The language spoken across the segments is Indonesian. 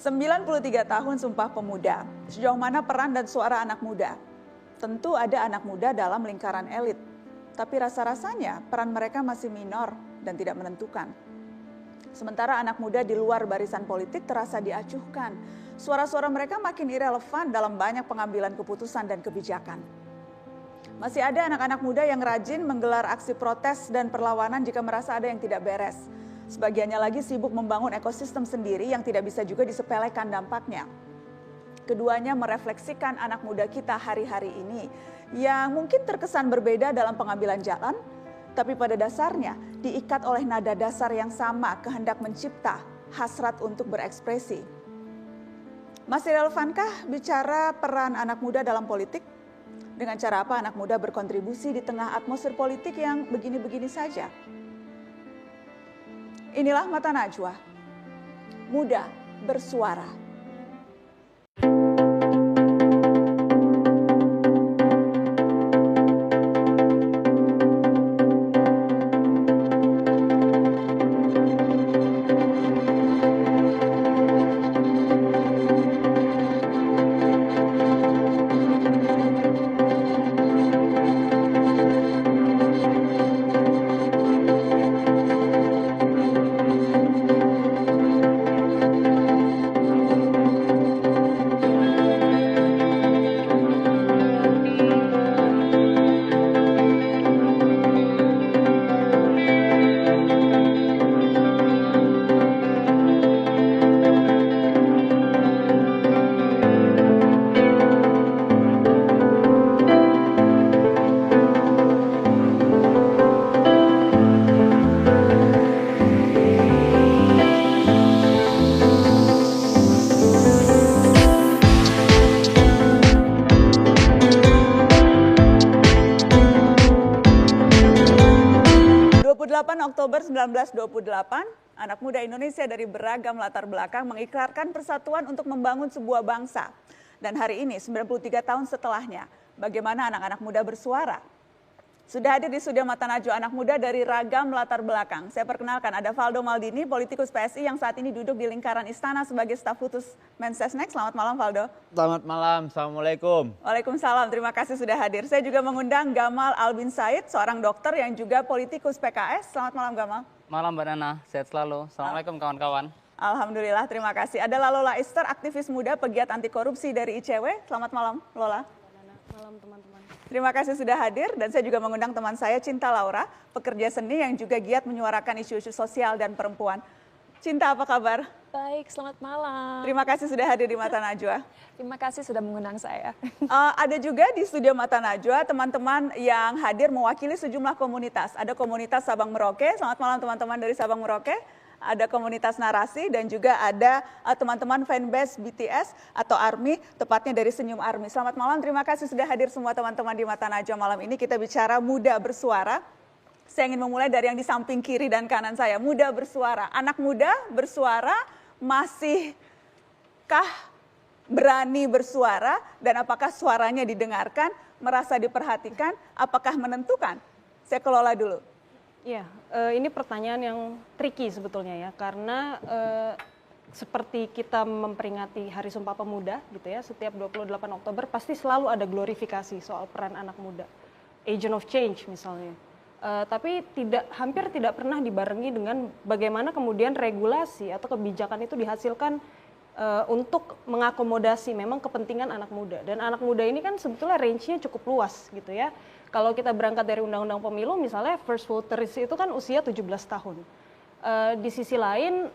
93 tahun Sumpah Pemuda. Sejauh mana peran dan suara anak muda? Tentu ada anak muda dalam lingkaran elit. Tapi rasa-rasanya peran mereka masih minor dan tidak menentukan. Sementara anak muda di luar barisan politik terasa diacuhkan. Suara-suara mereka makin irelevan dalam banyak pengambilan keputusan dan kebijakan. Masih ada anak-anak muda yang rajin menggelar aksi protes dan perlawanan jika merasa ada yang tidak beres. Sebagiannya lagi sibuk membangun ekosistem sendiri yang tidak bisa juga disepelekan dampaknya. Keduanya merefleksikan anak muda kita hari-hari ini yang mungkin terkesan berbeda dalam pengambilan jalan, tapi pada dasarnya diikat oleh nada dasar yang sama, kehendak mencipta, hasrat untuk berekspresi. Masih relevankah bicara peran anak muda dalam politik? Dengan cara apa anak muda berkontribusi di tengah atmosfer politik yang begini-begini saja? Inilah Mata Najwa, muda bersuara. 28 Oktober 1928, anak muda Indonesia dari beragam latar belakang mengikrarkan persatuan untuk membangun sebuah bangsa. Dan hari ini, 93 tahun setelahnya, bagaimana anak-anak muda bersuara? Sudah hadir di studio Mata Najwa anak muda dari ragam latar belakang. Saya perkenalkan ada Valdo Maldini, politikus PSI yang saat ini duduk di lingkaran istana sebagai staf khusus Mensesnek. Selamat malam Valdo. Selamat malam, Assalamualaikum. Waalaikumsalam, terima kasih sudah hadir. Saya juga mengundang Gamal Albin Said, seorang dokter yang juga politikus PKS. Selamat malam Gamal. Malam Mbak Nana, sehat selalu. Assalamualaikum kawan-kawan. Alhamdulillah, terima kasih. Ada Lola Esther, aktivis muda pegiat anti korupsi dari ICW. Selamat malam Lola. Malam teman-teman. Terima kasih sudah hadir dan saya juga mengundang teman saya Cinta Laura, pekerja seni yang juga giat menyuarakan isu-isu sosial dan perempuan. Cinta, apa kabar? Baik, selamat malam. Terima kasih sudah hadir di Mata Najwa. Terima kasih sudah mengundang saya. Ada juga di studio Mata Najwa teman-teman yang hadir mewakili sejumlah komunitas. Ada komunitas Sabang Merauke. Selamat malam teman-teman dari Sabang Merauke. Ada komunitas narasi dan juga ada teman-teman fanbase BTS atau ARMY, tepatnya dari Senyum ARMY. Selamat malam, terima kasih sudah hadir semua teman-teman di Mata Najwa malam ini. Kita bicara muda bersuara. Saya ingin memulai dari yang di samping kiri dan kanan saya. Muda bersuara, anak muda bersuara, masihkah berani bersuara dan apakah suaranya didengarkan, merasa diperhatikan, apakah menentukan? Saya kelola dulu. Ya, ini pertanyaan yang tricky sebetulnya ya, karena seperti kita memperingati Hari Sumpah Pemuda gitu ya, setiap 28 Oktober pasti selalu ada glorifikasi soal peran anak muda, agent of change misalnya. Tapi hampir tidak pernah dibarengi dengan bagaimana kemudian regulasi atau kebijakan itu dihasilkan untuk mengakomodasi memang kepentingan anak muda. Dan anak muda ini kan sebetulnya range-nya cukup luas gitu ya. Kalau kita berangkat dari Undang-Undang Pemilu misalnya first voters itu kan usia 17 tahun. Di sisi lain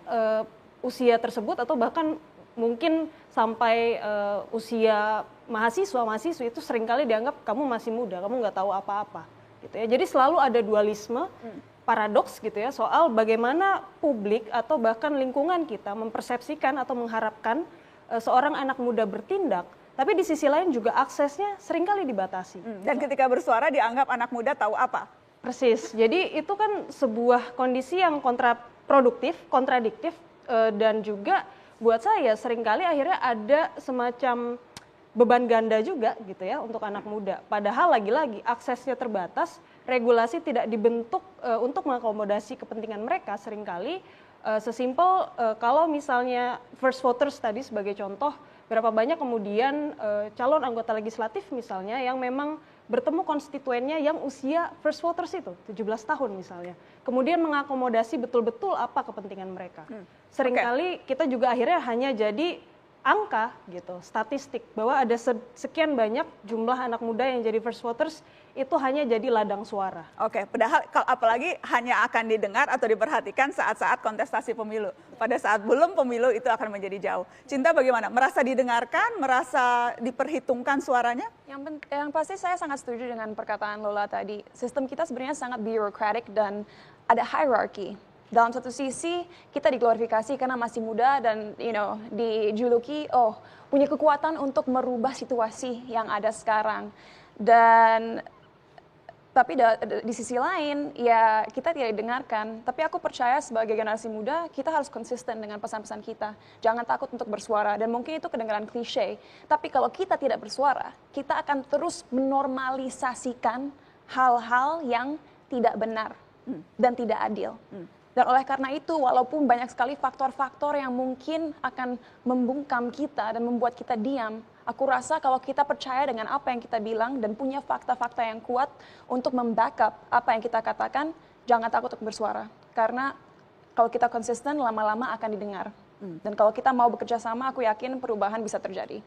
usia tersebut atau bahkan mungkin sampai usia mahasiswa-mahasiswi itu seringkali dianggap kamu masih muda, kamu nggak tahu apa-apa. Gitu ya. Jadi selalu ada dualisme, paradoks gitu ya soal bagaimana publik atau bahkan lingkungan kita mempersepsikan atau mengharapkan seorang anak muda bertindak, tapi di sisi lain juga aksesnya seringkali dibatasi. Dan ketika bersuara dianggap anak muda tahu apa? Persis, jadi itu kan sebuah kondisi yang kontraproduktif, kontradiktif, dan juga buat saya seringkali akhirnya ada semacam beban ganda juga gitu ya untuk anak muda. Padahal lagi-lagi aksesnya terbatas, regulasi tidak dibentuk untuk mengakomodasi kepentingan mereka seringkali Sesimpel kalau misalnya first voters tadi sebagai contoh, berapa banyak kemudian calon anggota legislatif misalnya yang memang bertemu konstituennya yang usia first voters itu 17 tahun misalnya. Kemudian mengakomodasi betul-betul apa kepentingan mereka. Seringkali kita juga akhirnya hanya jadi angka gitu, statistik bahwa ada sekian banyak jumlah anak muda yang jadi first voters itu hanya jadi ladang suara. Oke, padahal apalagi hanya akan didengar atau diperhatikan saat-saat kontestasi pemilu. Pada saat belum pemilu itu akan menjadi jauh. Cinta bagaimana? Merasa didengarkan, merasa diperhitungkan suaranya? Yang pasti saya sangat setuju dengan perkataan Lola tadi. Sistem kita sebenarnya sangat bureaucratic dan ada hierarchy. Dalam satu sisi kita diglorifikasi karena masih muda dan dijuluki punya kekuatan untuk merubah situasi yang ada sekarang. Dan tapi di sisi lain ya kita tidak didengarkan. Tapi aku percaya sebagai generasi muda kita harus konsisten dengan pesan-pesan kita. Jangan takut untuk bersuara dan mungkin itu kedengaran klise. Tapi kalau kita tidak bersuara, kita akan terus menormalisasikan hal-hal yang tidak benar dan tidak adil. Dan oleh karena itu, walaupun banyak sekali faktor-faktor yang mungkin akan membungkam kita dan membuat kita diam, aku rasa kalau kita percaya dengan apa yang kita bilang dan punya fakta-fakta yang kuat untuk membackup apa yang kita katakan, jangan takut untuk bersuara. Karena kalau kita konsisten, lama-lama akan didengar. Dan kalau kita mau bekerja sama, aku yakin perubahan bisa terjadi.